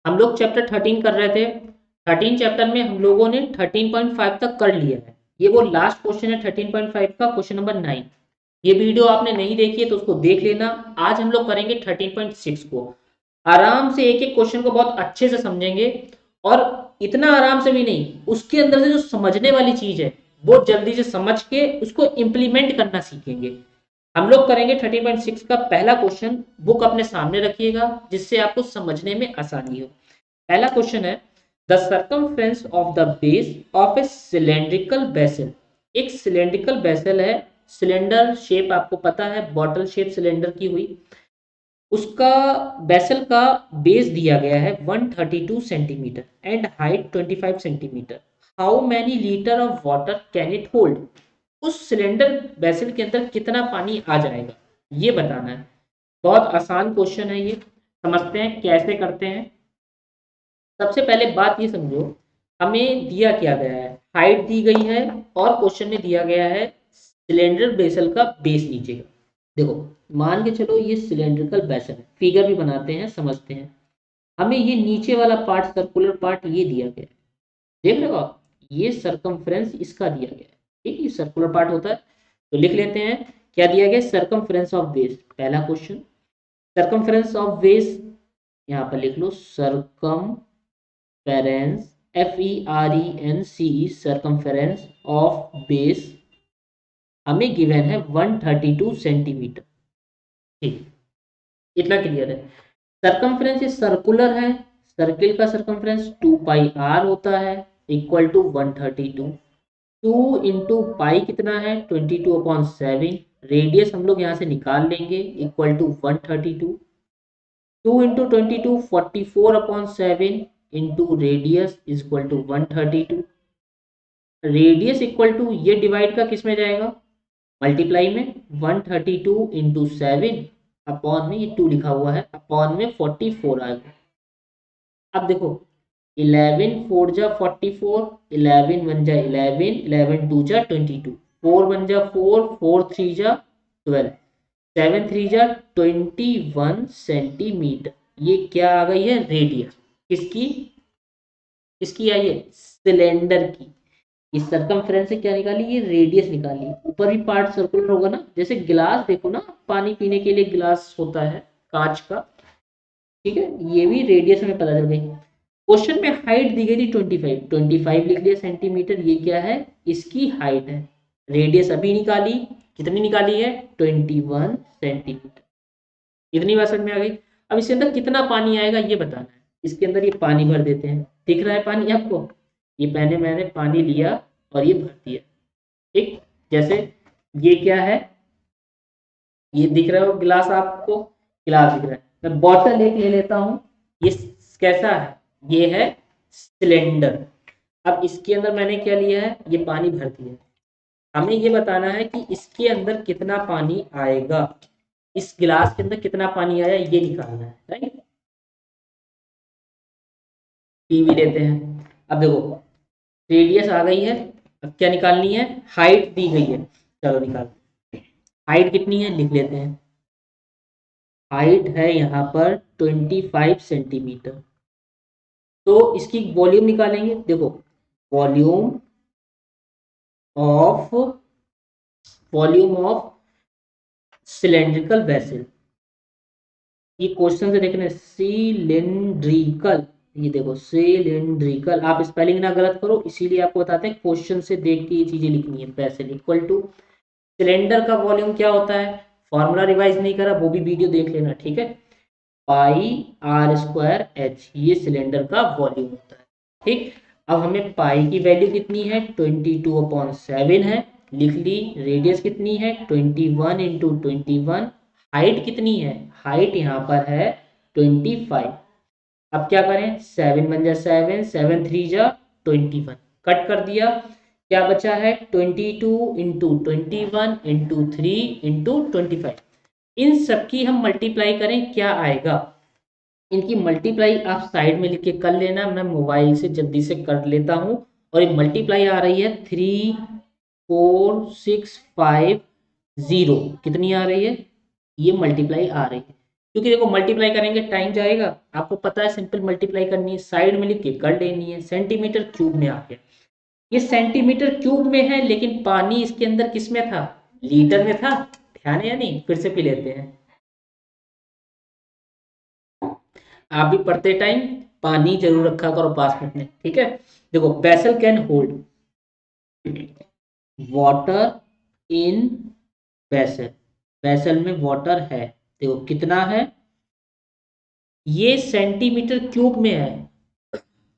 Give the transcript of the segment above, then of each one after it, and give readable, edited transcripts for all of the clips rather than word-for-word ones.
हम लोग चैप्टर 13 कर रहे थे। 13 चैप्टर में हम लोगों ने 13.5 तक कर लिया है। ये वो लास्ट क्वेश्चन है 13.5 का, क्वेश्चन नंबर 9। ये वीडियो आपने नहीं देखी है तो उसको देख लेना। आज हम लोग करेंगे 13.6 को। आराम से एक एक क्वेश्चन को बहुत अच्छे से समझेंगे, और इतना आराम से भी नहीं, उसके अंदर से जो समझने वाली चीज है वो जल्दी से समझ के उसको इंप्लीमेंट करना सीखेंगे। हम लोग करेंगे 13.6 का पहला क्वेश्चन। बुक अपने सामने रखिएगा जिससे आपको समझने में आसानी हो। पहला क्वेश्चन है, the circumference of the base of a cylindrical vessel. एक सिलेंड्रिकल बेसल है, सिलेंडर शेप आपको पता है, बॉटल शेप सिलेंडर की हुई, उसका बेसल का बेस दिया गया है 132 centimetre and height 25 centimetre. How many litre of water can it hold? उस सिलेंडर बेसल के अंदर कितना पानी आ जाएगा, ये बताना है। बहुत आसान क्वेश्चन है ये। समझते हैं कैसे करते हैं। सबसे पहले बात ये समझो, हमें दिया क्या गया है, हाइट दी गई है, और क्वेश्चन में दिया गया है सिलेंडर बेसल का बेस नीचे का। देखो, मान के चलो ये सिलेंड्रिकल बेसल है, फिगर भी बनाते हैं, समझते हैं। हमें ये नीचे वाला पार्ट, सर्कुलर पार्ट, ये दिया गया है। देख रहे हो आप, ये सरकमफ्रेंस इसका दिया गया है। ठीक है, ये सर्कुलर पार्ट होता है। तो लिख लेते हैं क्या दिया गया, सरकमफ्रेंस ऑफ बेस। पहला क्वेश्चन, सरकमफ्रेंस ऑफ बेस, यहाँ पर लिख लो circumference, FERENCE, circumference of base हमें गिवन है 132 सेंटीमीटर। ठीक, इतना क्लियर है। सरकमफ्रेंस ये सर्कुलर है, सर्किल का सरकमफ्रेंस 2 पाई r होता है, इक्वल टू 132। 2 इंटू पाई कितना है, 22/7। रेडियस हम लोग यहाँ से निकाल लेंगे, equal to 132। 2 into 22 44/7 into radius is equal to 132। Radius equal to, ये डिवाइड का किस में जाएगा, मल्टीप्लाई में। 132 इंटू 7 अपॉन में, ये 2 लिखा हुआ है, अपॉन में 44 आ गया। अब देखो, 11 4 जा 44, 11 1 जा 11, 11 2 जा 22, 4 1 जा 4, 4 3 जा 12, 7 3 जा 21 सेंटीमीटर। ये क्या आ गई है, रेडियस। किसकी, किसकी आई है, सिलेंडर की। इस सरकमफ्रेंस से क्या निकाली, ये रेडियस निकाली। ऊपर भी पार्ट सर्कुलर होगा ना, जैसे गिलास देखो ना, पानी पीने के लिए गिलास होता है कांच का। ठीक है, ये भी रेडियस हमें पता चल गई। क्वेश्चन में हाइट दी गई थी 25, 25 लिख लिया सेंटीमीटर, ये क्या है, इसकी हाइट है। रेडियस अभी निकाली, कितनी निकाली है, 21 सेंटीमीटर। इतनी बात समझ में आ गई। अब इसके अंदर कितना पानी आएगा ये बताना है। इसके अंदर ये पानी भर देते हैं, दिख रहा है पानी आपको, ये पहले मैंने पानी लिया और ये भर दिया। ठीक, जैसे ये क्या है, ये दिख रहा है गिलास आपको, गिलास दिख रहा है। मैं बॉटल एक ले लेता हूँ, ये कैसा है, ये है सिलेंडर। अब इसके अंदर मैंने क्या लिया है, ये पानी भर दिया है। हमें ये बताना है कि इसके अंदर कितना पानी आएगा, इस गिलास के अंदर कितना पानी आया ये निकालना है, राइट। टीवी लेते हैं। अब देखो, रेडियस आ गई है, अब क्या निकालनी है, हाइट दी गई है। चलो निकाल, हाइट कितनी है लिख लेते हैं। हाइट है यहाँ पर 25 सेंटीमीटर। तो इसकी वॉल्यूम निकालेंगे। देखो, volume of, volume of cylindrical vessel, ये क्वेश्चन से देखने, सिलेंड्रिकल, ये देखो सिलेंड्रिकल, आप स्पेलिंग ना गलत करो, इसीलिए आपको बताते हैं क्वेश्चन से देख के ये चीजें लिखनी है। वेसल इक्वल टू, सिलेंडर का वॉल्यूम क्या होता है, फॉर्मूला रिवाइज नहीं करा वो भी वीडियो देख लेना, ठीक है। पाई r²h, ये सिलेंडर का वॉल्यूम होता है। ठीक, अब हमें पाई की वैल्यू कितनी है, 22/7 है, लिख ली। रेडियस कितनी है, 21 इंटू 21। हाइट कितनी है, हाइट यहाँ पर है 25। अब क्या करें, 7 1 जा 7, 7 3 जा 21, कट कर दिया। क्या बचा है, 22 इंटू 21 इंटू 3 इंटू 25। इन सबकी हम मल्टीप्लाई करें, क्या आएगा, इनकी मल्टीप्लाई आप साइड में लिख के कर लेना, मैं मोबाइल से जल्दी से कर लेता हूँ। और ये मल्टीप्लाई आ रही है 34650, कितनी आ रही है, ये मल्टीप्लाई आ रही है। क्योंकि देखो मल्टीप्लाई करेंगे टाइम जाएगा, आपको पता है सिंपल मल्टीप्लाई करनी है, साइड में लिख के कर लेनी है। सेंटीमीटर क्यूब में आ गया, ये सेंटीमीटर क्यूब में है, लेकिन पानी इसके अंदर किस में था, लीटर में था। ध्यान है या नहीं, फिर से पी लेते हैं। आप भी पढ़ते टाइम पानी जरूर रखा करो पास में अपने, ठीक है। देखो vessel can hold water in vessel, vessel में वाटर है, देखो कितना है, ये सेंटीमीटर क्यूब में है।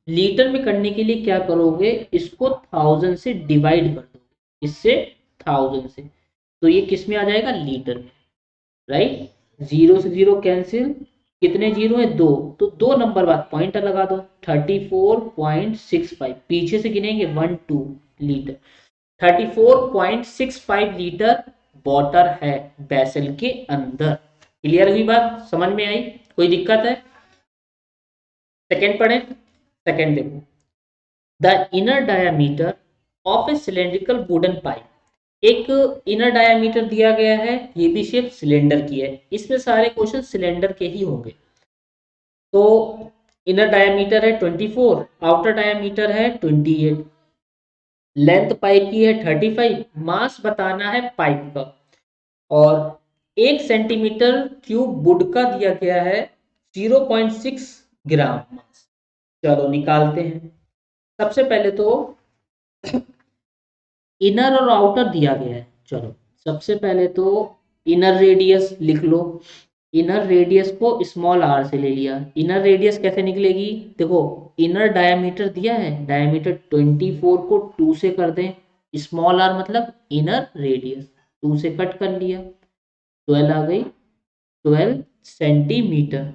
लीटर में करने के लिए क्या करोगे, इसको 1000 से डिवाइड कर दो, इससे 1000 से, तो ये किस में आ जाएगा, लीटर में, राइट। जीरो से जीरो कैंसिल, कितने जीरो है, दो, तो दो नंबर बाद पॉइंटर लगा दो, 34.65, पीछे से गिनेंगे 1 2 लीटर, 34.65 लीटर वाटर है बेसल के अंदर। क्लियर हुई बात, समझ में आई, कोई दिक्कत है। सेकेंड पढ़े, सेकेंड देखो, the inner diameter of a cylindrical wooden pipe, एक इनर डायामीटर दिया गया है, ये भी शेप सिलेंडर की है, इसमें सारे क्वेश्चन सिलेंडर के ही होंगे। तो इनर डायामीटर है 24, आउटर डायामीटर है 28, लेंथ पाइप की है 35, मास बताना है पाइप का, और 1 सेंटीमीटर क्यूब वुड का दिया गया है 0.6 ग्राम मास। चलो निकालते हैं। सबसे पहले तो इनर और आउटर दिया गया है, चलो सबसे पहले तो इनर रेडियस लिख लो। इनर रेडियस को स्मॉल आर से ले लिया, इनर रेडियस कैसे निकलेगी, देखो इनर डायमीटर दिया है, डायमीटर 24 को 2 से कर दें, स्मॉल आर मतलब इनर रेडियस, 2 से कट कर लिया, 12 आ गई, 12 सेंटीमीटर।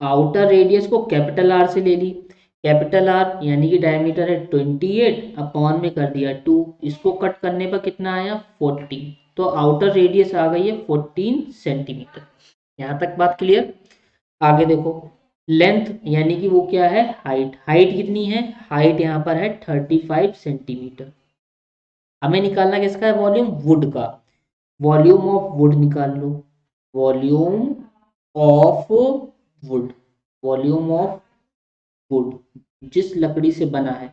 आउटर रेडियस को कैपिटल आर से ले ली, कैपिटल आर यानी कि डायमीटर है 28, अपॉन में कर दिया 2, इसको कट करने पर कितना आया 14, तो आउटर रेडियस आ गई है 14 सेंटीमीटर। यहाँ तक बात क्लियर। आगे देखो लेंथ यानी कि वो क्या है, हाइट, हाइट कितनी है, हाइट यहाँ पर है 35 सेंटीमीटर। हमें निकालना किसका है, वॉल्यूम वुड का, वॉल्यूम ऑफ वुड निकाल लो, volume of wood, volume of wood जिस लकड़ी से बना है,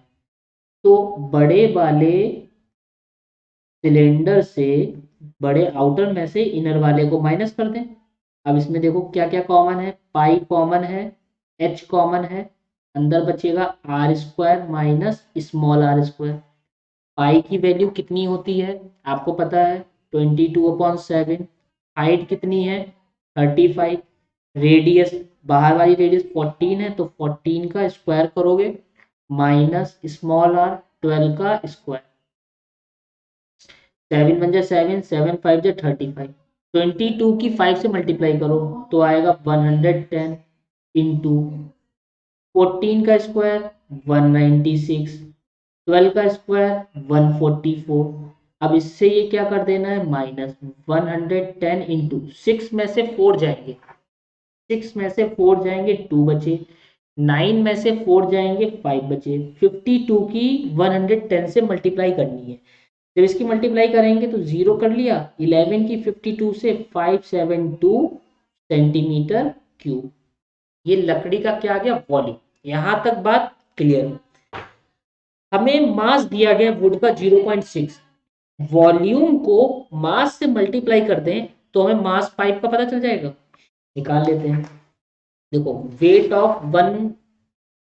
तो बड़े वाले सिलेंडर से, बड़े आउटर में से इनर वाले को माइनस कर दें। अब इसमें देखो क्या क्या कॉमन है, पाई कॉमन है, एच कॉमन है, अंदर बचेगा R square minus small R square. पाई की वैल्यू कितनी होती है आपको पता है, 22/7, हाइट कितनी है 35, रेडियस बाहर वाली रेडियस 14 है, तो 14 का स्क्वायर करोगे माइनस स्मॉल आर 12 का स्क्वायर, 7 1 7, 7 5 35, 22 की 5 से मल्टीप्लाई करो तो आएगा 110 इंटू 14 का स्क्वायर 196, 12 का स्क्वायर 144। अब इससे ये क्या कर देना है, माइनस 110 इंटू 6 में से 4 जाएंगे, 6 में से 4 जाएंगे 2 बचे, 9 में से 4 जाएंगे 5 बचे, 52 की 110 से मल्टीप्लाई करनी है। जब इसकी मल्टीप्लाई करेंगे तो 0 कर लिया, 11 की 52 से 572 सेंटीमीटर क्यूब, ये लकड़ी का क्या आ गया, वॉल्यूम। यहां तक बात क्लियर है। हमें मास दिया गया वुड का 0.6, वॉल्यूम को मास से मल्टीप्लाई कर दें तो हमें मास पाइप का पता चल जाएगा, निकाल लेते हैं। देखो वेट ऑफ वन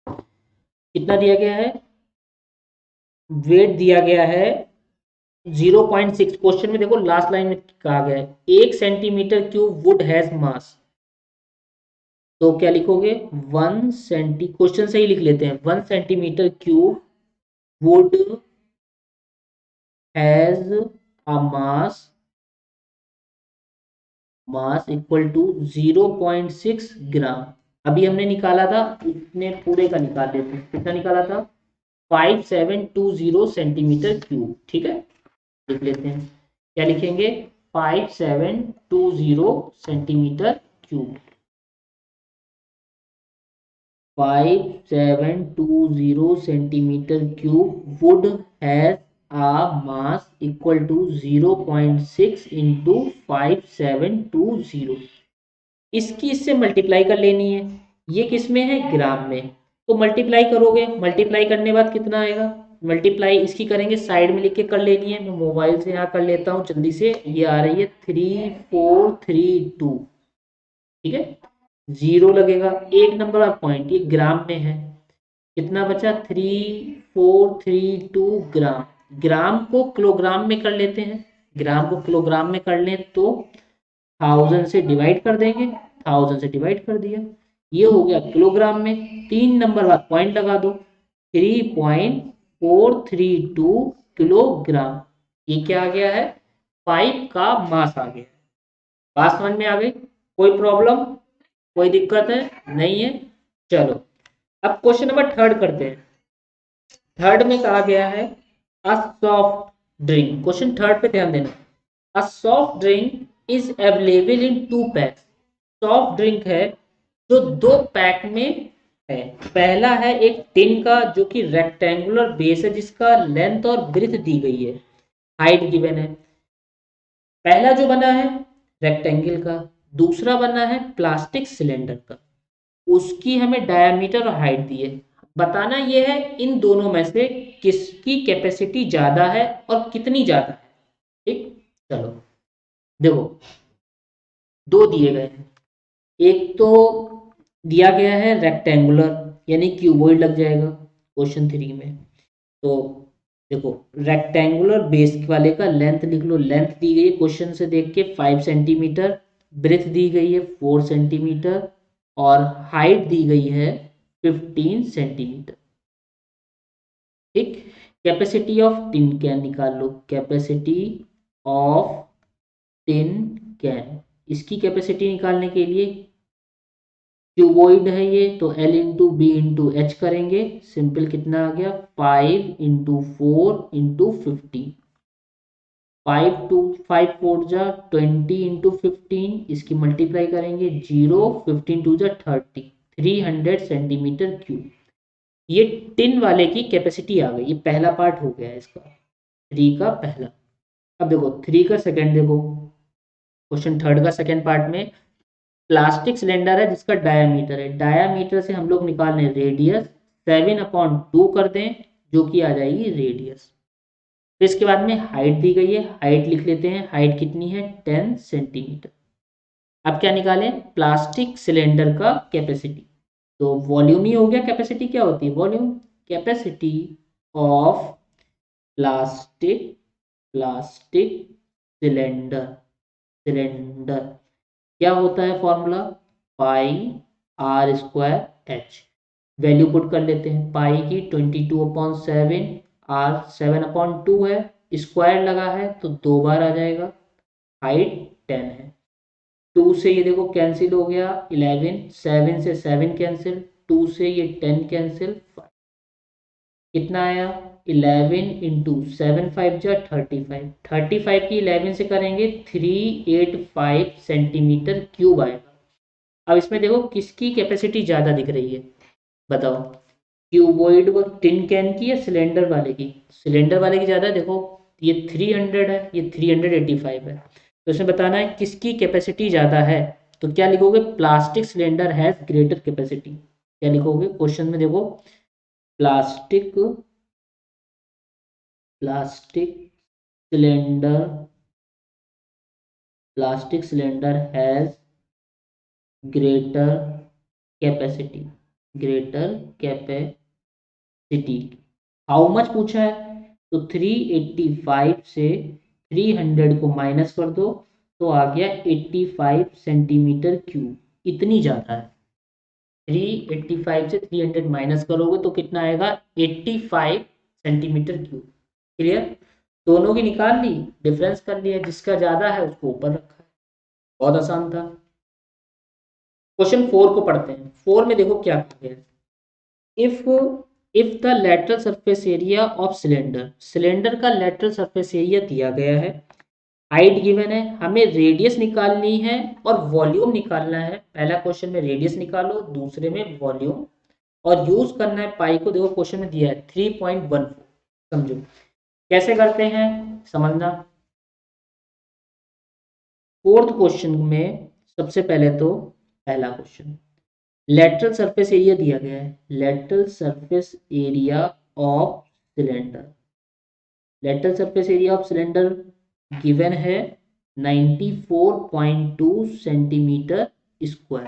कितना दिया गया है, वेट दिया गया है 0.6, क्वेश्चन में देखो लास्ट लाइन में कहा गया है 1 सेंटीमीटर क्यूब वुड हैज मास, तो क्या लिखोगे 1 सेंटी, क्वेश्चन से ही लिख लेते हैं, 1 centimetre cube wood has a mass equal to 0.6 gram. अभी हमने निकाला था, इतने पूरे का निकाल लेते हैं, कितना निकाला था 5720 सेंटीमीटर क्यूब, ठीक है। लिख लेते हैं, क्या लिखेंगे 5720 centimetre cube, 5720 centimetre cube wood has a mass equal to 0.6 into 5720, इसकी इससे मल्टीप्लाई कर लेनी है। ये किस में है? ग्राम में। तो मल्टीप्लाई करोगे, मल्टीप्लाई करने बाद कितना आएगा? मल्टीप्लाई इसकी करेंगे, साइड में लिख के कर लेनी है। मैं मोबाइल से यहाँ कर लेता हूँ जल्दी से। ये आ रही है 3432, ठीक है। जीरो लगेगा, एक नंबर और पॉइंट, ये ग्राम में है। कितना बचा? 3432 ग्राम। ग्राम को किलोग्राम में कर लेते हैं। ग्राम को किलोग्राम में कर लें तो 1000 से डिवाइड कर देंगे, 1000 से डिवाइड कर दिया, ये हो गया किलोग्राम में। 3 नंबर बाद पॉइंट लगा दो, 3.432 किलोग्राम। ये क्या आ गया है? पाइप का मास आ गया। बात समझ में आ गई? कोई प्रॉब्लम, कोई दिक्कत है? नहीं है। चलो अब क्वेश्चन नंबर थर्ड करते हैं। थर्ड में कहा गया है a soft drink. Question third पे ध्यान देना। A soft drink is available in 2 PACS. Soft drink है जो 2 पैक में है। पहला है एक टिन का जो कि रेक्टेंगुलर बेस है, जिसका लेंथ और ब्रेथ दी गई है, हाइट गिवन है। पहला जो बना है रेक्टेंगल का, दूसरा बना है प्लास्टिक सिलेंडर का, उसकी हमें डायमीटर और हाइट दी है। बताना यह है इन दोनों में से किसकी कैपेसिटी ज्यादा है और कितनी ज्यादा है। ठीक, चलो देखो, दो दिए गए हैं। एक तो दिया गया है रेक्टेंगुलर, यानी क्यूबॉइड लग जाएगा क्वेश्चन 3 में। तो देखो, रेक्टेंगुलर बेस वाले का लेंथ लिख लो। लेंथ दी गई है क्वेश्चन से देख के 5 सेंटीमीटर, ब्रेथ दी गई है 4 सेंटीमीटर, और हाइट दी गई है 15 सेंटीमीटर। ठीक, कैपेसिटी ऑफ टिन कैन निकाल लो। कैपेसिटी ऑफ टिन कैन, इसकी कैपेसिटी निकालने के लिए, क्यूबॉइड है ये तो L into B into H करेंगे। सिंपल कितना आ गया? 5 इंटू 4 इंटू 15। 5 4 जा 20 इसकी मल्टीप्लाई करेंगे, 0 15 2 जा 30, 300 सेंटीमीटर क्यूब। ये टिन वाले की कैपेसिटी आ गई। ये पहला पार्ट हो गया इसका, 3 का पहला। अब देखो 3 का सेकंड देखो, क्वेश्चन थर्ड का सेकंड पार्ट में प्लास्टिक सिलेंडर है जिसका डायामीटर है, डायामीटर से हम लोग निकाल रहे हैं रेडियस, 7/2 कर दें जो कि आ जाएगी रेडियस। फिर इसके बाद में हाइट दी गई है, हाइट लिख लेते हैं। हाइट कितनी है? 10 सेंटीमीटर। अब क्या निकालें? प्लास्टिक सिलेंडर का कैपेसिटी। तो वॉल्यूम ही हो गया, कैपेसिटी क्या होती है? Volume. Capacity of plastic plastic cylinder cylinder क्या होता है formula? Pi are square h. Value put कर लेते हैं। पाई की 22/7, आर 7/2 है, स्क्वायर लगा है तो 2 बार आ जाएगा। हाइट 10 है। 2 से ये देखो कैंसिल हो गया 11, 7 से 7 कैंसिल, 2 से ये 10 कैंसिल, कितना आया? 11 इंटू 7 5 जा 35, 35 की 11 से करेंगे 385 सेंटीमीटर क्यूब आएगा। अब इसमें देखो किसकी कैपेसिटी ज़्यादा दिख रही है, बताओ? क्यूबॉइड व टिन कैन की या सिलेंडर वाले की? सिलेंडर वाले की ज़्यादा है। देखो ये 300 है, ये 385 है। तो इसमें बताना है किसकी कैपेसिटी ज़्यादा है। तो क्या लिखोगे? Plastic cylinder has greater capacity. क्या लिखोगे क्वेश्चन में? देखो, plastic plastic cylinder plastic cylinder has greater capacity greater capacity. How much पूछा है? तो 385 से 300 को माइनस कर दो तो आ गया 85 सेंटीमीटर क्यूब। इतनी ज़्यादा है। 385 से 300 माइनस करोगे तो कितना आएगा? 85 सेंटीमीटर क्यूब। क्लियर? दोनों की निकाल ली, डिफरेंस कर लिया, जिसका ज़्यादा है उसको ऊपर रखा है। बहुत आसान था। क्वेश्चन 4 को पढ़ते हैं। 4 में देखो क्या कहा गया है। If if the lateral surface area of cylinder, cylinder का लेटरल सरफेस एरिया दिया गया है, हाइट गिवन है, हमें रेडियस निकालनी है और वॉल्यूम निकालना है। पहला क्वेश्चन में रेडियस निकालो, दूसरे में वॉल्यूम, और यूज करना है पाई को। देखो क्वेश्चन में दिया है 3.14। समझो कैसे करते हैं, समझना। फोर्थ क्वेश्चन में सबसे पहले तो पहला क्वेश्चन, लेटरल सरफेस एरिया दिया गया है, lateral surface area of cylinder, lateral surface area of cylinder given है 94.2 centimetre square.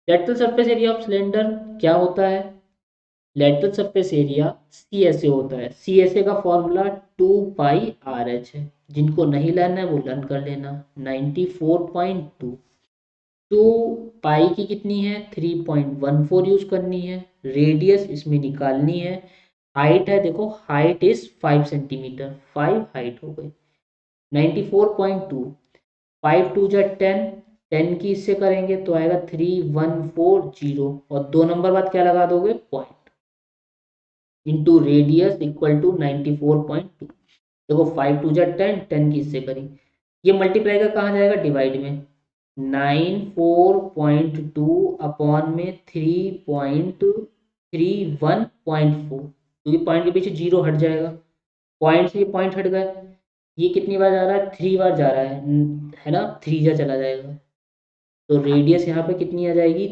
Lateral surface area of cylinder क्या होता है, लेटरल सरफेस एरिया CSA होता है, CSA का फॉर्मूला 2πRH है, जिनको नहीं लेना है वो लर्न कर लेना। 94.2, 2 पाई की कितनी है 3.14 यूज करनी है, रेडियस इसमें निकालनी है, हाइट है देखो हाइट इज 5 सेंटीमीटर, 5 हाइट हो गई। 94.2, 5 2 जा 10, 10 की इससे करेंगे तो आएगा 3140, और 2 नंबर बाद क्या लगा दोगे point, into radius equal to 94.2। देखो 5 2 जा 10, 10 की इससे करी, ये मल्टीप्लाई का कहाँ जाएगा डिवाइड में, 94.2 अपॉन में 3.31.4, क्योंकि पॉइंट के पीछे जीरो हट जाएगा, पॉइंट से ये पॉइंट हट गए, ये कितनी बार जा रहा है 3 बार जा रहा है ना, 3 जा चला जाएगा, तो रेडियस यहाँ पे कितनी आ जाएगी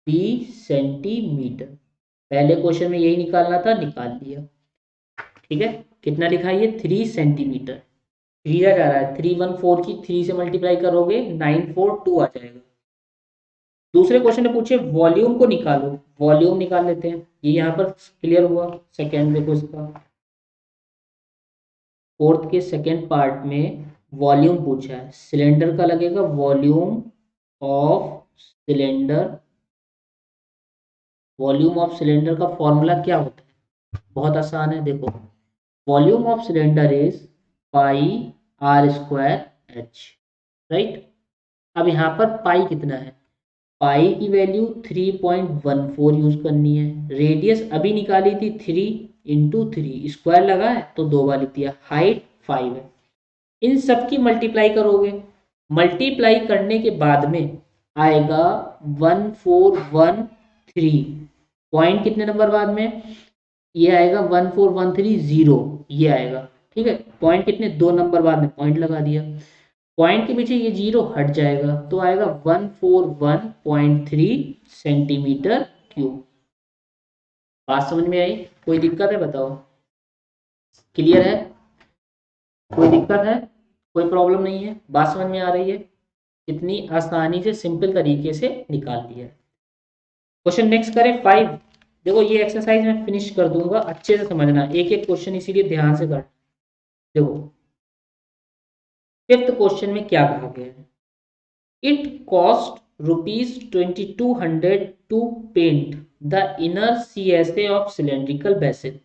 3 सेंटीमीटर। पहले क्वेश्चन में यही निकालना था, निकाल लिया, ठीक है। कितना लिखा है ये 3 सेंटीमीटर, 3 जा रहा है 314 की 3 से मल्टीप्लाई करोगे 942 आ जाएगा। दूसरे क्वेश्चन में पूछे वॉल्यूम को निकालो, वॉल्यूम निकाल लेते हैं, ये यहाँ पर क्लियर हुआ। सेकेंड देखो इसका, फोर्थ के सेकेंड पार्ट में वॉल्यूम पूछा है, सिलेंडर का लगेगा volume of cylinder, volume of cylinder का फॉर्मूला क्या होता है, बहुत आसान है देखो, volume of cylinder is pi are square h, right. अब यहाँ पर पाई कितना है, पाई की वैल्यू 3.14 यूज करनी है, रेडियस अभी निकाली थी 3 × 3, स्क्वायर लगा है तो 2 बार लिख दिया, हाइट 5 है, इन सब की मल्टीप्लाई करोगे, मल्टीप्लाई करने के बाद में आएगा 1413, पॉइंट कितने नंबर बाद में, ये आएगा 14130, ये आएगा, ठीक है। पॉइंट कितने 2 नंबर बाद में पॉइंट लगा दिया, पॉइंट के पीछे ये जीरो हट जाएगा तो आएगा 141.3 सेंटीमीटर क्यूब। बात समझ में आई, कोई दिक्कत है बताओ, क्लियर है, कोई दिक्कत है, कोई प्रॉब्लम नहीं है, बात समझ में आ रही है, इतनी आसानी से सिंपल तरीके से निकाल दिया। क्वेश्चन नेक्स्ट करें 5। देखो ये एक्सरसाइज मैं फिनिश कर दूंगा, अच्छे से समझना, एक एक क्वेश्चन इसीलिए ध्यान से कर। देखो फिफ्थ क्वेश्चन में क्या कहा गया है, it cost ₹2200 to paint the inner CSA of cylindrical vessel.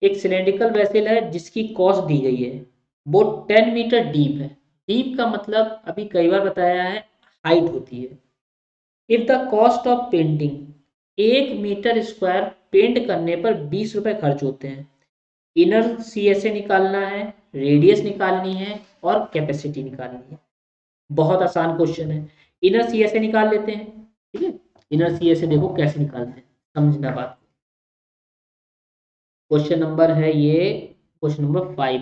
एक सिलेंड्रिकल वेसल है जिसकी कॉस्ट दी गई है, वो 10 मीटर डीप है, डीप का मतलब अभी कई बार बताया है हाइट होती है। If the cost of painting, 1 metre square paint करने पर 20 रुपए खर्च होते हैं, इनर CSA निकालना है, रेडियस निकालनी है और कैपेसिटी निकालनी है। बहुत आसान क्वेश्चन है, इनर CSA निकाल लेते हैं, ठीक है। इनर CSA देखो कैसे निकालते हैं, समझना बात। क्वेश्चन नंबर है ये, क्वेश्चन नंबर 5।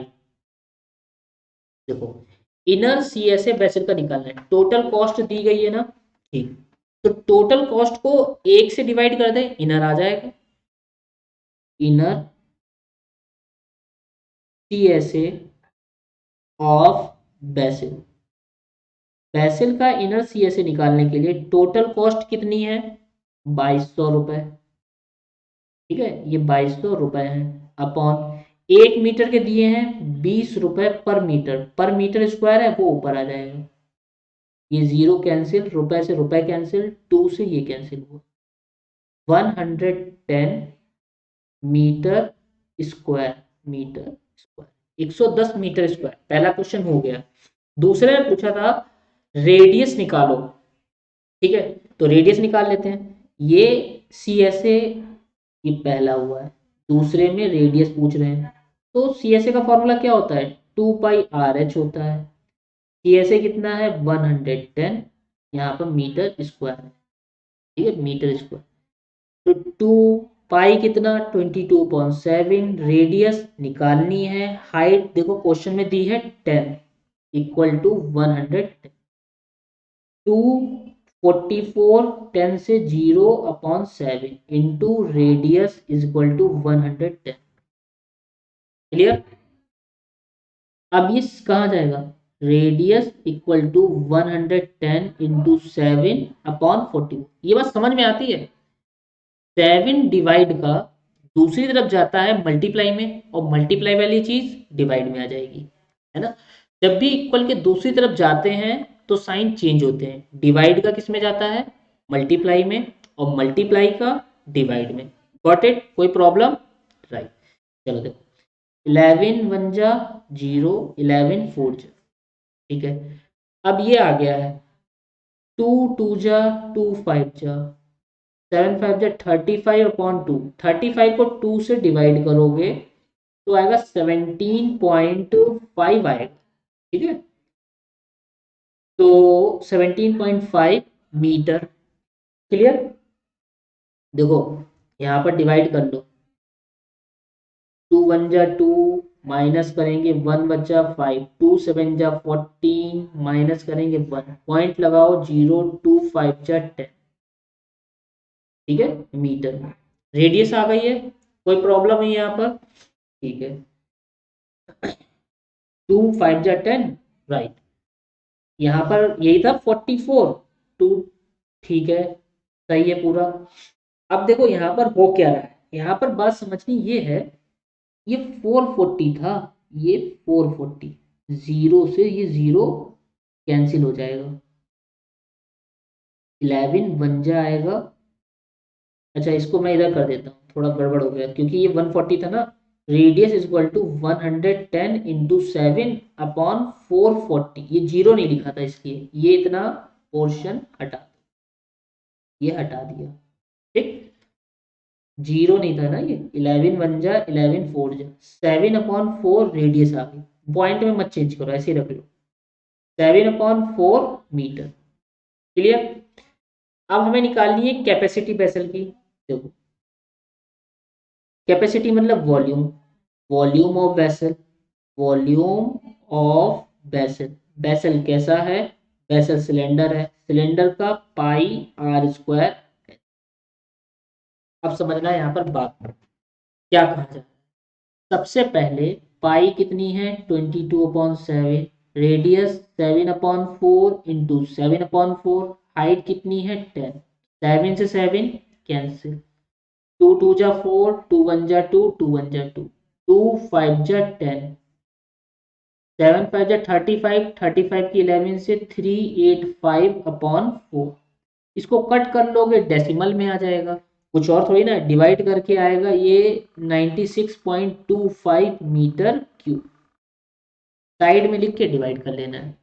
देखो इनर CSA वेसल का निकालना है, टोटल कॉस्ट दी गई है ना, ठीक, तो टोटल कॉस्ट को 1 से डिवाइड कर दें, इनर आ जाएगा, inner CSA of BECIL, BECIL का इनर CSA निकालने के लिए टोटल कॉस्ट कितनी है 2200 रुपए, ठीक है, ये 2200 रुपए है, अपॉन 1 मीटर के दिए हैं 20 रुपए पर मीटर स्क्वायर है वो ऊपर आ जाएगा, ये जीरो कैंसिल, रुपए से रुपए कैंसिल, 2 से ये कैंसिल हुआ, 110 metre square, metre square 110 metre square, पहला क्वेश्चन हो गया। दूसरे में पूछा था रेडियस निकालो, ठीक है, तो रेडियस निकाल लेते हैं, ये CSA ये पहला हुआ है, दूसरे में रेडियस पूछ रहे हैं, तो CSA का फॉर्मूला क्या होता है 2πRH होता है, CSA कितना है 110, यहाँ पर मीटर स्क्वायर है, ठीक है, मीटर स्क्वायर, तो 2 पाई कितना 22.7, रेडियस निकालनी है, हाइट देखो क्वेश्चन में दी है 10 इक्वल टू 110, 2 44 10 से 0/7 into radius is equal to 110। Clear? अब ये कहाँ जाएगा? Radius equal to 110 into 7/40। ये बात समझ में आती है? 7 डिवाइड का दूसरी तरफ जाता है मल्टीप्लाई में, और मल्टीप्लाई वाली चीज डिवाइड में आ जाएगी, है ना? जब भी इक्वल के दूसरी तरफ जाते हैं तो साइन चेंज होते हैं। डिवाइड का किस में जाता है? मल्टीप्लाई में, और मल्टीप्लाई का डिवाइड में। Got it? कोई प्रॉब्लम? राइट। चलो देखो, 11 1 जा 0, 11 4 जा, ठीक है। अब ये आ गया है 2 2 जा 2 5 जा 7 5 जा 35/2। 35 को 2 से डिवाइड करोगे तो आएगा 17.5 आएगा, ठीक है। तो 17.5 मीटर। क्लियर? देखो यहाँ पर डिवाइड कर लो, 2 1 जा 2, माइनस करेंगे 1 बचा 5, 2 7 जा 14, माइनस करेंगे 1, पॉइंट लगाओ 0, 2 5 जा 10, ठीक है, मीटर में। रेडियस आ गई है, कोई प्रॉब्लम है यहाँ पर? ठीक है, 2 5 जा 10, राइट। यहाँ पर यही था 44 2, ठीक है, सही है पूरा। अब देखो यहाँ पर हो क्या रहा है, यहाँ पर बात समझनी ये है, ये 440 था, ये 440, जीरो से ये जीरो कैंसिल हो जाएगा, 11 वन जा आएगा। अच्छा इसको मैं इधर कर देता हूँ, थोड़ा गड़बड़ हो गया क्योंकि ये 140 था ना। Radius is equal to 110 into 7/440। ये जीरो नहीं लिखा था इसलिए ये इतना पोर्शन हटा, ये हटा दिया, ठीक। जीरो नहीं था ना ये, 11 वन जा 11 4 जा 7/4 रेडियस आ गई। पॉइंट में मत चेंज करो, ऐसे ही रख लो, 7/4 मीटर। क्लियर? अब हमें निकालनी है कैपेसिटी वेसल की। देखो कैपेसिटी मतलब volume, volume of vessel, volume of vessel. Vessel कैसा है? वेसल सिलेंडर है, सिलेंडर का पाई आर स्क्वायर। अब समझना है यहाँ पर बात क्या कहा जाए। सबसे पहले पाई कितनी है? 22/7, रेडियस 7/4 इंटू 7/4, हाइट कितनी है? 10, 7 से 7 कैंसिल, 2 2 जा 4, 2 1 जा 2, 2 1 जा 2, 2 5 जा 10, 7 5 जा 35, 35 की 11 से 385/4। इसको कट कर लोगे डेसिमल में आ जाएगा, कुछ और थोड़ी ना, डिवाइड करके आएगा ये 96.25 मीटर क्यूब। साइड में लिख के डिवाइड कर लेना है,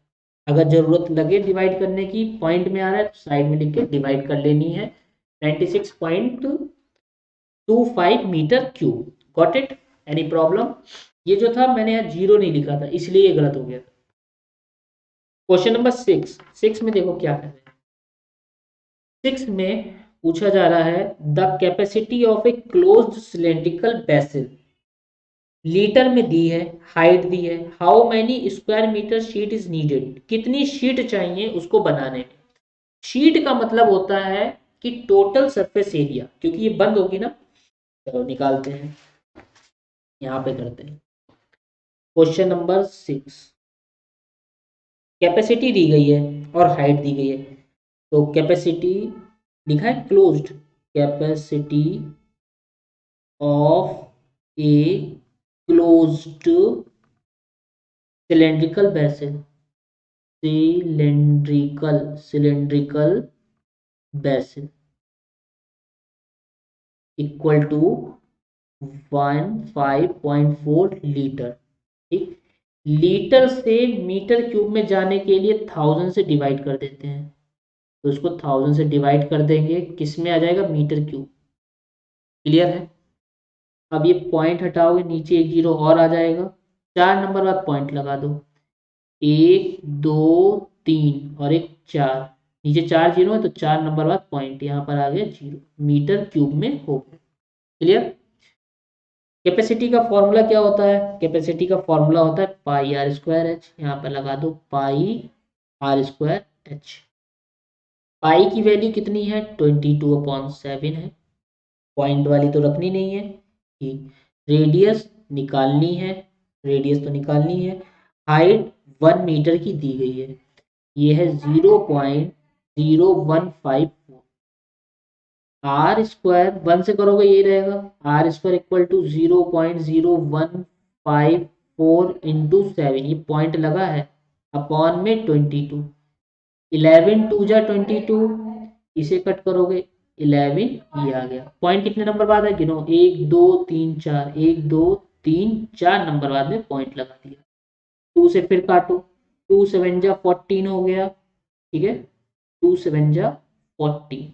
अगर जरूरत लगे डिवाइड करने की, पॉइंट में आ रहा है तो साइड में लिख के डिवाइड कर लेनी है, 96.25 metre cube. Got it? Any problem? ये जो था मैंने यहाँ जीरो नहीं लिखा था इसलिए ये गलत हो गया था। क्वेश्चन नंबर 6 में देखो क्या है। 6 में पूछा जा रहा है the capacity of a closed cylindrical vessel, litre में दी है, हाइट दी है, how many square metre sheet is needed, कितनी शीट चाहिए उसको बनाने में। शीट का मतलब होता है कि टोटल सरफेस एरिया, क्योंकि ये बंद होगी ना। चलो निकालते हैं, यहाँ पे करते हैं। क्वेश्चन नंबर 6, कैपेसिटी दी गई है और हाइट दी गई है। तो कैपेसिटी लिखा है closed, capacity of a closed cylindrical vessel, cylindrical vessel equal to 15.4 litre, ठीक। लीटर से मीटर क्यूब में जाने के लिए 1000 से डिवाइड कर देते हैं, तो उसको 1000 से डिवाइड कर देंगे, किस में आ जाएगा? Metre cube. क्लियर है? अब ये पॉइंट हटाओगे, नीचे एक जीरो और आ जाएगा, 4 नंबर बाद पॉइंट लगा दो, 1 2 3 और एक 4, नीचे 4 जीरो है तो 4 नंबर बाद पॉइंट, यहाँ पर आ गया जीरो, मीटर क्यूब में हो गया। क्लियर? कैपेसिटी का फॉर्मूला क्या होता है? कैपेसिटी का फॉर्मूला होता है पाई आर स्क्वायर एच, यहाँ पर लगा दो पाई आर स्क्वायर एच। पाई की वैल्यू कितनी है 22/7 है, पॉइंट वाली तो रखनी नहीं है। ठीक, रेडियस निकालनी है, रेडियस तो निकालनी है। हाइट 1 मीटर की दी गई है, ये है 0.0154। आर स्क्वायर 1 से करोगे ये रहेगा, r square equal to 0.0154 into 7, ये पॉइंट लगा है, अपॉन में 22। 11 टू जा 22, इसे कट करोगे 11, ये आ गया। पॉइंट कितने नंबर बाद है गिनो, 1 2 3 4, 1 2 3 4 नंबर बाद में पॉइंट लगा दिया। 2 से फिर काटो, 2 7 जा 14 हो गया, ठीक है, 2 7 जा 14।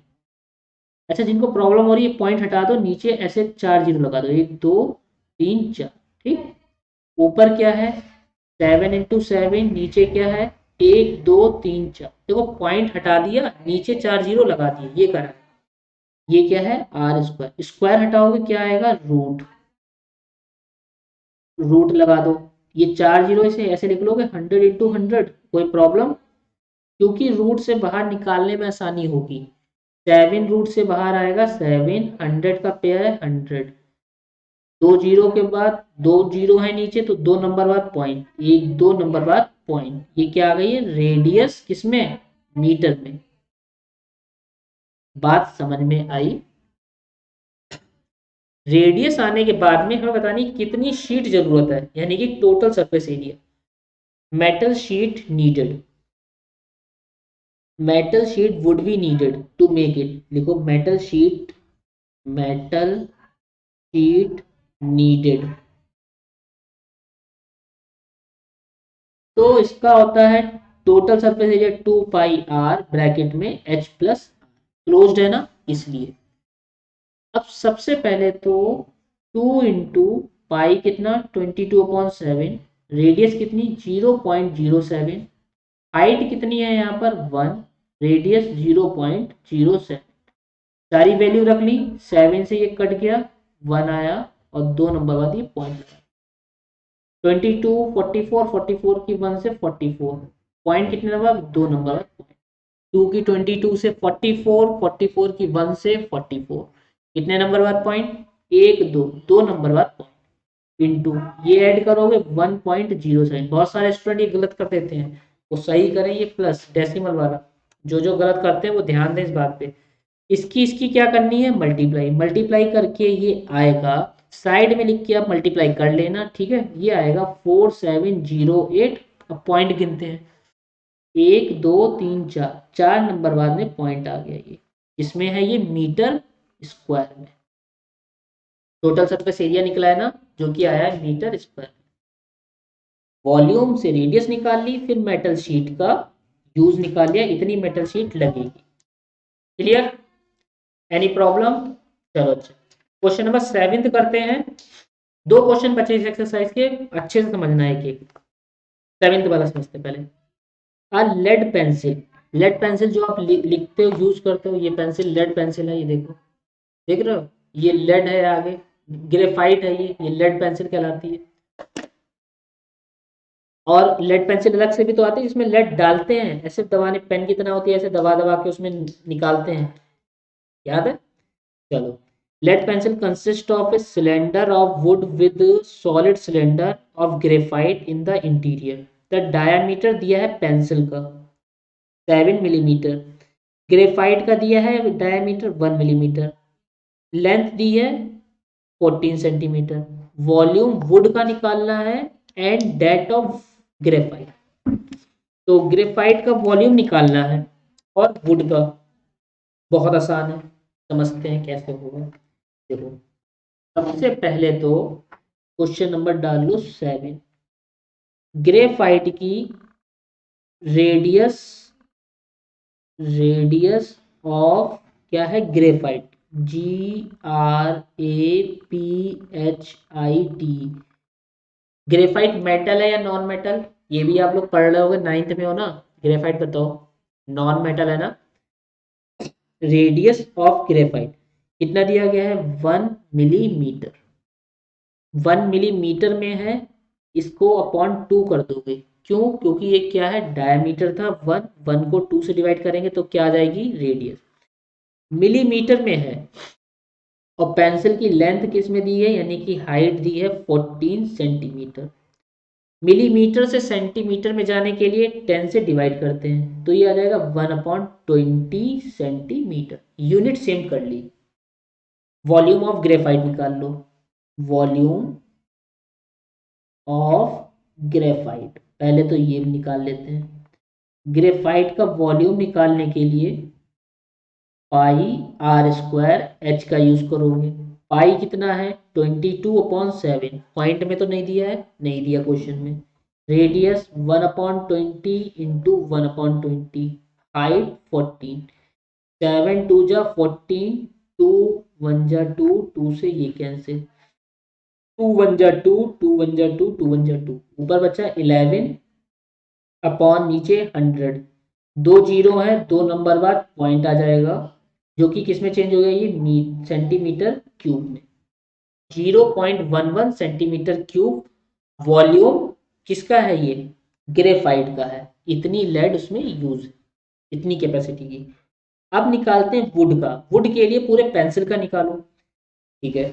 अच्छा, जिनको प्रॉब्लम हो रही है पॉइंट हटा दो, नीचे ऐसे 4 जीरो लगा दो, 1 2 3 4, ठीक। ऊपर क्या है 7 into 7, नीचे क्या है 1 2 3 4, देखो पॉइंट हटा दिया, नीचे 4 जीरो लगा दिए, ये करा। ये क्या है आर स्क्वायर, स्क्वायर हटाओगे क्या आएगा रूट, रूट लगा दो। ये 4 जीरो से ऐसे लिख लोगे 100 into 100, कोई प्रॉब्लम, क्योंकि रूट से बाहर निकालने में आसानी होगी। 7 रूट से बाहर आएगा 7, 100 का पेयर है 100, 2 जीरो के बाद 2 जीरो है नीचे तो 2 नंबर बाद पॉइंट, 1 2 नंबर बाद पॉइंट, ये क्या आ गई है रेडियस, किसमें मीटर में। बात समझ में आई। रेडियस आने के बाद में हमें बतानी कितनी शीट जरूरत है, यानी कि total surface area. Metal sheet needed, metal sheet would be needed to make it, लिखो metal sheet, metal sheet needed. तो इसका होता है total surface area 2 pi r bracket में h प्लस, क्लोज्ड है ना इसलिए। अब सबसे पहले तो 2 इंटू पाई कितना 22/7, रेडियस कितनी 0.07, हाइट कितनी है यहाँ पर 1, रेडियस 0.07, सारी वैल्यू रख ली, 7 से ये कट गया 1 आया, और 2 नंबर बाद ये पॉइंट लगा। 22 44 44 की 1 से 44, पॉइंट कितने नंबर 2 नंबर बाद, 2 की 22 से 44, 44 की 1 से 44, कितने नंबर बाद पॉइंट 1 2, 2 नंबर बाद पॉइंट, इंटू ये ऐड करोगे 1.07। बहुत सारे स्टूडेंट ये गलत कर देते हैं, वो सही करें ये प्लस डेसिमल वाला, जो गलत करते हैं वो ध्यान दें इस बात पे। इसकी क्या करनी है मल्टीप्लाई, मल्टीप्लाई करके ये आएगा, साइड में लिख के आप मल्टीप्लाई कर लेना, ठीक है, ये आएगा 4708। अब पॉइंट गिनते हैं, 1 2 3 4, 4 नंबर बाद में पॉइंट आ गया, ये इसमें है ये मीटर स्क्वायर में। टोटल सरफेस एरिया निकला है ना, जो कि आया है मीटर स्क्वायर। वॉल्यूम से रेडियस निकाल ली, फिर मेटल शीट का यूज निकाल लिया, इतनी मेटल शीट लगेगी। Clear, any problem. चलो अच्छा, क्वेश्चन नंबर 7 करते हैं। 2 क्वेश्चन बचे इस एक्सरसाइज के, अच्छे से समझना है कि 7 वाला समझते पहले। लेड पेंसिल, लेड पेंसिल जो आप लिखते हो यूज करते हो, ये पेंसिल लेड पेंसिल है, ये देखो, देख रहे हो, ये लेड है आगे, ग्रेफाइट है, ये लेड पेंसिल कहलाती है। और लेड पेंसिल अलग से भी तो आती है जिसमें लेड डालते हैं, ऐसे दबाने, पेन की तरह होती है, ऐसे दबा दबा के उसमें निकालते हैं, याद है। चलो, lead pencil consist of a cylinder of wood with solid cylinder of graphite in the interior. The diameter दिया है पेंसिल का 7 मिलीमीटर, ग्रेफाइट का दिया है डायामीटर 1 मिलीमीटर, लेंथ दी है 14 सेंटीमीटर, वॉल्यूम वुड का निकालना है एंड डेट ऑफ ग्रेफाइट। तो ग्रेफाइट का वॉल्यूम निकालना है और वुड का, बहुत आसान है, समझते हैं कैसे होगा। देखो, सबसे पहले तो क्वेश्चन नंबर डाल लो 7, ग्रेफाइट की रेडियस, रेडियस ऑफ क्या है ग्रेफाइट, GRAPHIT। ग्रेफाइट मेटल है या नॉन मेटल, ये भी आप लोग पढ़ रहे होगे, 9th में हो ना। ग्रेफाइट बताओ, नॉन मेटल है ना। रेडियस ऑफ ग्रेफाइट कितना दिया गया है 1 मिलीमीटर, 1 मिलीमीटर में है, इसको अपॉन 2 कर दोगे, क्यों? क्योंकि ये क्या है, डायमीटर था 1, 1 को 2 से डिवाइड करेंगे तो क्या आ जाएगी, रेडियस। मिलीमीटर में है और पेंसिल की लेंथ किस में दी है, यानी कि हाइट दी है 14 सेंटीमीटर। मिलीमीटर से सेंटीमीटर में जाने के लिए 10 से डिवाइड करते हैं तो ये आ जाएगा 1/20 सेंटीमीटर। यूनिट सेम कर ली। वॉल्यूम ऑफ ग्रेफाइट निकाल लो। वॉल्यूम ऑफ ग्रेफाइट, पहले तो ये निकाल लेते हैं। ग्रेफाइट का वॉल्यूम निकालने के लिए पाई आर स्क्वायर एच का यूज करोगे। पाई कितना है, 22/7। पॉइंट में तो नहीं दिया है, नहीं दिया क्वेश्चन में। Radius 1/20 into 1/20। हाइट 14। 7 2 जा 14, 2 1 जा 2, 2 से ये कैंसिल, 2 1 जा 2, 2 1 जा 2, 2 1 जा 2, ऊपर बचा 11 अपॉन नीचे 100। 2 जीरो है, 2 नंबर बाद पॉइंट आ जाएगा, जो कि किस में चेंज हो गया, ये सेंटीमीटर क्यूब में। 0.11 सेंटीमीटर क्यूब वॉल्यूम किसका है, ये ग्रेफाइट का है। इतनी लेड उसमें यूज है, इतनी कैपेसिटी की। अब निकालते हैं वुड का। वुड के लिए पूरे पेंसिल का निकालो, ठीक है।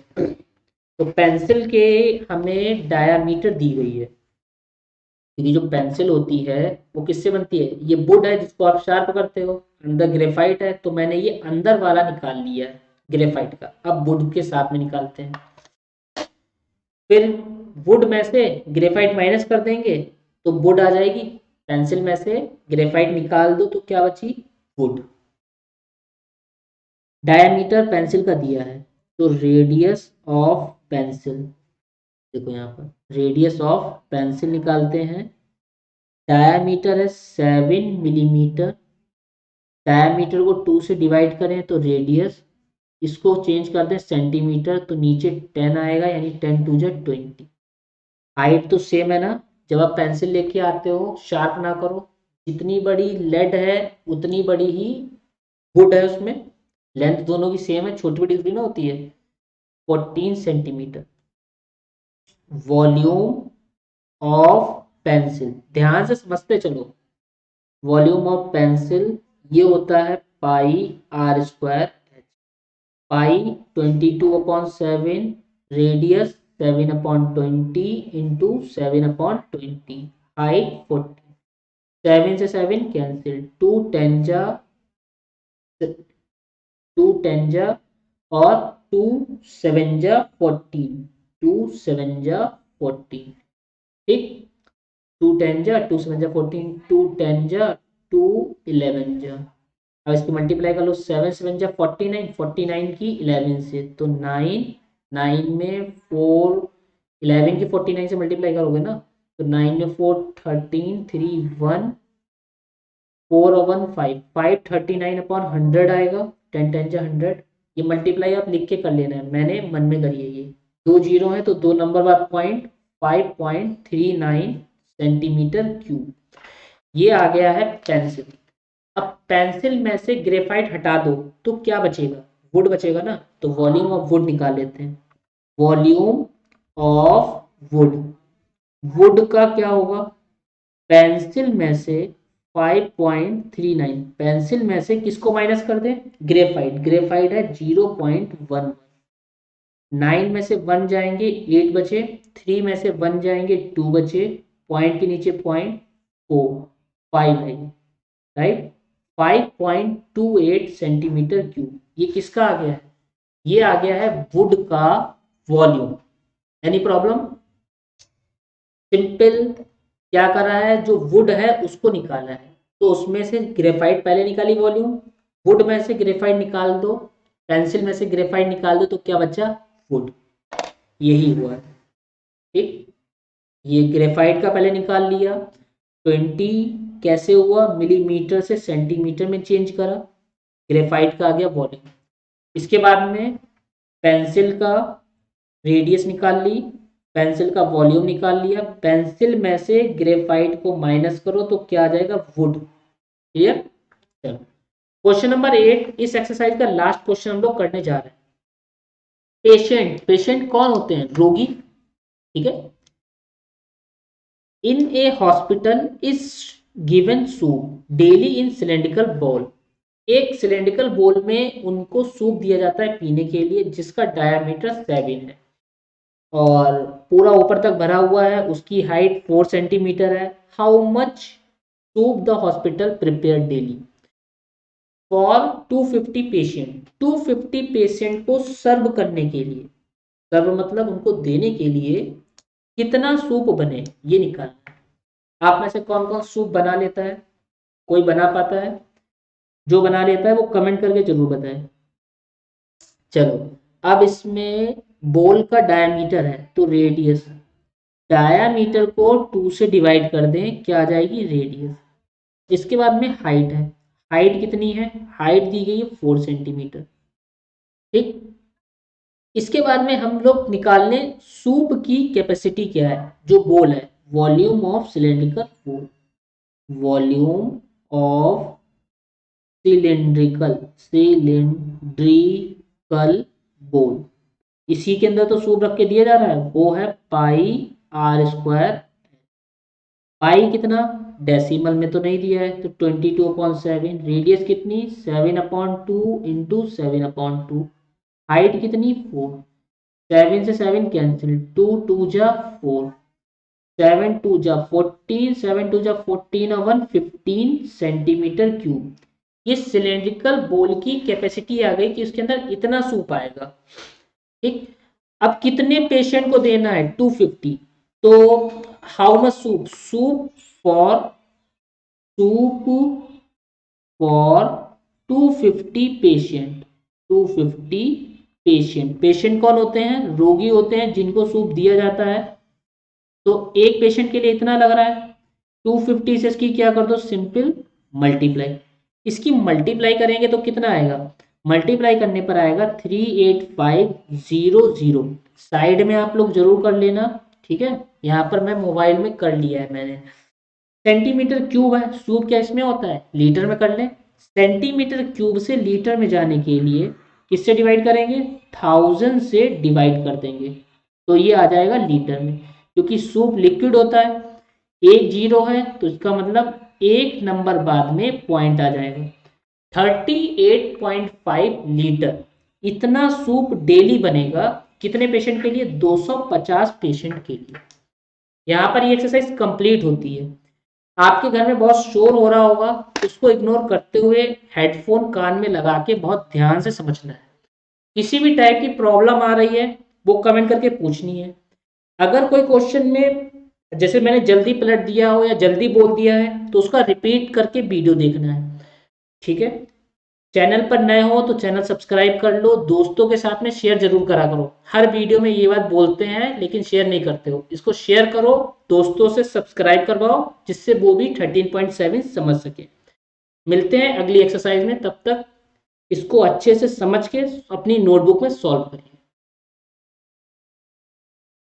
तो पेंसिल के हमें डायामीटर दी गई है, क्योंकि जो पेंसिल होती है वो किससे बनती है, ये वुड है जिसको आप शार्प करते हो, अंदर ग्रेफाइट है, तो मैंने ये अंदर वाला निकाल लिया है ग्रेफाइट का। अब वुड के साथ में निकालते हैं। फिर वुड में से ग्रेफाइट माइनस कर देंगे तो वुड आ जाएगी। पेंसिल में से ग्रेफाइट निकाल दो तो क्या बची, वुड। डायमीटर पेंसिल का दिया है तो रेडियस ऑफ पेंसिल, देखो यहाँ पर रेडियस ऑफ पेंसिल निकालते हैं। डायमीटर है 7 मिलीमीटर। डायमीटर को 2 से डिवाइड करें तो रेडियस, इसको चेंज कर दें सेंटीमीटर तो नीचे 10 आएगा, यानी 10 2 जा 20। हाइट तो सेम है ना, जब आप पेंसिल लेके आते हो शार्प ना करो, जितनी बड़ी लेड है उतनी बड़ी ही वुड है उसमें। लेंथ दोनों की सेम है, छोटी बड़ी थोड़ी ना होती है। 14 सेंटीमीटर। वॉल्यूम ऑफ पेंसिल, ध्यान से समझते चलो। वॉल्यूम ऑफ पेंसिल ये होता है pi are square H. Pi 22/7, radius 7/20 into 7/20, height 40। 7 से 7 कैंसिल, 2 10 जा और 2 7 जा 14, 2 7 जा 14, ठीक। 2 10 जा 2 7 जा 14, 2 10 जा 2 11 जा। अब इसकी मल्टीप्लाई कर लो, 7 7 जा 49, 49 की 11 से तो 9, 9 में 4, 11 की 49 से मल्टीप्लाई करोगे ना तो 9 में 4 13, 3 1, 4 और 1 5, 539/100 आएगा। 10 10 जा 100। ये मल्टीप्लाई आप लिख के कर लेना है, मैंने मन में करी है। ये 2 जीरो है तो 2 नंबर बाद पॉइंट, 5.39 सेंटीमीटर क्यूब। ये आ गया है पेंसिल। अब पेंसिल में से ग्रेफाइट हटा दो तो क्या बचेगा, वुड बचेगा ना, तो वॉल्यूम ऑफ वुड निकाल लेते हैं। वॉल्यूम ऑफ वुड, वुड का क्या होगा, पेंसिल में से 5.39, पेंसिल में से किसको माइनस कर दें, ग्रेफाइट। ग्रेफाइट है 0.11। 9 में से 1 जाएंगे 8 बचे, 3 में से 1 जाएंगे 2 बचे, पॉइंट के नीचे पॉइंट 4 5 है, राइट। 5.28 centimetre cube. ये किसका आ गया है, ये आ गया है वुड का वॉल्यूम। Any problem, simple. क्या कर रहा है, जो वुड है उसको निकाला है तो उसमें से ग्रेफाइट पहले निकाली वॉल्यूम, वुड में से ग्रेफाइट निकाल दो, पेंसिल में से ग्रेफाइट निकाल दो तो क्या बचा, वुड। यही हुआ, ठीक। ये ग्रेफाइट का पहले निकाल लिया, 20 कैसे हुआ, मिलीमीटर से सेंटीमीटर में चेंज करा, ग्रेफाइट का आ गया वॉल्यूम। इसके बाद में पेंसिल का रेडियस निकाल ली, पेंसिल का वॉल्यूम निकाल लिया, पेंसिल में से ग्रेफाइट को माइनस करो तो क्या आ जाएगा, वुड। क्लियर। चलो क्वेश्चन नंबर 8, इस एक्सरसाइज का लास्ट क्वेश्चन हम लोग करने जा रहे हैं। पेशेंट, पेशेंट कौन होते हैं, रोगी, ठीक है। In a hospital is given soup daily in cylindrical bowl. एक सिलेंड्रिकल बोल में उनको सूप दिया जाता है पीने के लिए, जिसका डायमीटर 7 है और पूरा ऊपर तक भरा हुआ है। उसकी हाइट 4 सेंटीमीटर है। How much soup the hospital prepare daily for 250 patient. 250 patient को सर्व करने के लिए, सर्व मतलब उनको देने के लिए कितना सूप बने, ये निकालना है। आप में से कौन कौन सूप बना लेता है? कोई बना पाता है? जो बना लेता है वो कमेंट करके जरूर बताएं। चलो, अब इसमें बॉल का डायमीटर है तो रेडियस, डायमीटर को 2 से डिवाइड कर दें, क्या आ जाएगी? रेडियस। इसके बाद में हाइट है। हाइट कितनी है? हाइट दी गई है 4 सेंटीमीटर। ठीक। इसके बाद में हम लोग निकाल लें सूप की कैपेसिटी क्या है। जो बोल है, वॉल्यूम ऑफ सिलेंड्रिकल बोल, वॉल्यूम ऑफ सिलेंड्रिकल बोल। इसी के अंदर तो सूप रख के दिया जा रहा है, वो है पाई आर स्क्वायर। पाई कितना? डेसिमल में तो नहीं दिया है, तो 22/7। रेडियस कितनी? 7/2 इंटू 7/2। हाइट कितनी? 4। 7 से 7 कैंसिल, 2 2 जा 4, 7 2 जा 14, 7 2 जा 14 और 1 15 सेंटीमीटर क्यूब। ये सिलेंड्रिकल बोल की कैपेसिटी आ गई कि उसके अंदर इतना सूप आएगा। ठीक। अब कितने पेशेंट को देना है? 250। तो how much soup? Soup for 250 patient. 250 patient. Patient कौन होते हैं? रोगी होते हैं जिनको सूप दिया जाता है। तो एक पेशेंट के लिए इतना लग रहा है। 250 से इसकी क्या कर दो? Simple multiply. इसकी मल्टीप्लाई करेंगे तो कितना आएगा? मल्टीप्लाई करने पर आएगा 38500। साइड में आप लोग जरूर कर लेना, ठीक है। यहाँ पर मैं मोबाइल में कर लिया है मैंने। सेंटीमीटर क्यूब है, सूप क्या इसमें होता है? लीटर में कर लें। सेंटीमीटर क्यूब से लीटर में जाने के लिए किससे डिवाइड करेंगे? 1000 से डिवाइड कर देंगे, तो ये आ जाएगा लीटर में। क्योंकि सूप लिक्विड होता है, एक जीरो है तो इसका मतलब एक नंबर बाद में पॉइंट आ जाएगा। 38.5 लीटर इतना सूप डेली बनेगा। कितने पेशेंट के लिए? 250 पेशेंट के लिए। यहाँ पर ये एक्सरसाइज कंप्लीट होती है। आपके घर में बहुत शोर हो रहा होगा, उसको इग्नोर करते हुए हेडफोन कान में लगा के बहुत ध्यान से समझना है। किसी भी टाइप की प्रॉब्लम आ रही है वो कमेंट करके पूछनी है। अगर कोई क्वेश्चन में जैसे मैंने जल्दी पलट दिया हो या जल्दी बोल दिया है तो उसका रिपीट करके वीडियो देखना है, ठीक है। चैनल पर नए हो तो चैनल सब्सक्राइब कर लो, दोस्तों के साथ में शेयर जरूर करा करो। हर वीडियो में ये बात बोलते हैं लेकिन शेयर नहीं करते हो, इसको शेयर करो, दोस्तों से सब्सक्राइब करवाओ जिससे वो भी 13.7 समझ सके। मिलते हैं अगली एक्सरसाइज में, तब तक इसको अच्छे से समझ के अपनी नोटबुक में सॉल्व करिए।